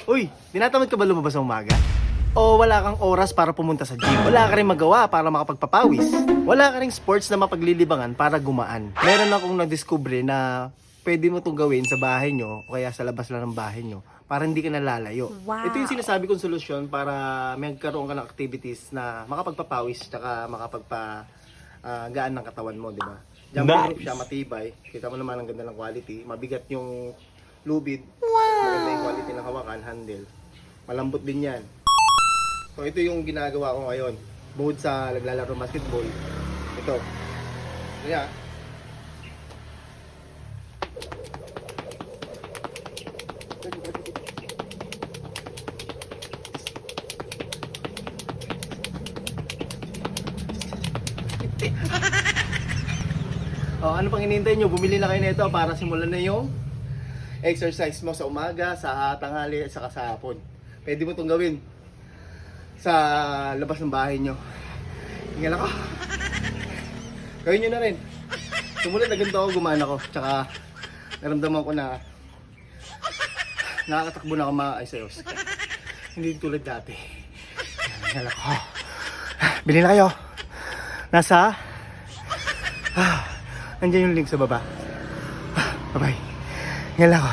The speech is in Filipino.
Uy, tinatamad ka ba lumabas sa umaga? O wala kang oras para pumunta sa gym? Wala ka rin magawa para makapagpapawis? Wala ka ring sports na mapaglilibangan para gumaan? Meron akong nadiskubre na pwede mo itong gawin sa bahay nyo o kaya sa labas lang ng bahay nyo para hindi ka nalalayo. Wow. Ito yung sinasabi kong solusyon para magkaroon ka ng activities na makapagpapawis tsaka gaan ng katawan mo, di ba? Jumping rope siya, matibay. Kita mo naman ang ganda ng quality. Mabigat yung lubid. Maganda yung quality ng hawakan, handle. Malambot din yan. So ito yung ginagawa ko ngayon. Bukod sa naglalaro basketball. Ito. Kaya. Oh, ano pang hinihintay nyo? Bumili na kayo nito para simulan na yung exercise mo sa umaga, sa tanghali, at saka sa hapon. Pwede mo itong gawin sa labas ng bahay nyo. Hingal ako. Gawin nyo na rin. Sumulat na ganito ako, gumana ko. Tsaka naramdaman ko na nakakatakbo na ako maayos-ayos. Hindi tulad dati. Hingal ako. Bili na kayo. Nasa nandiyan yung link sa baba. Bye-bye. Hingal ako.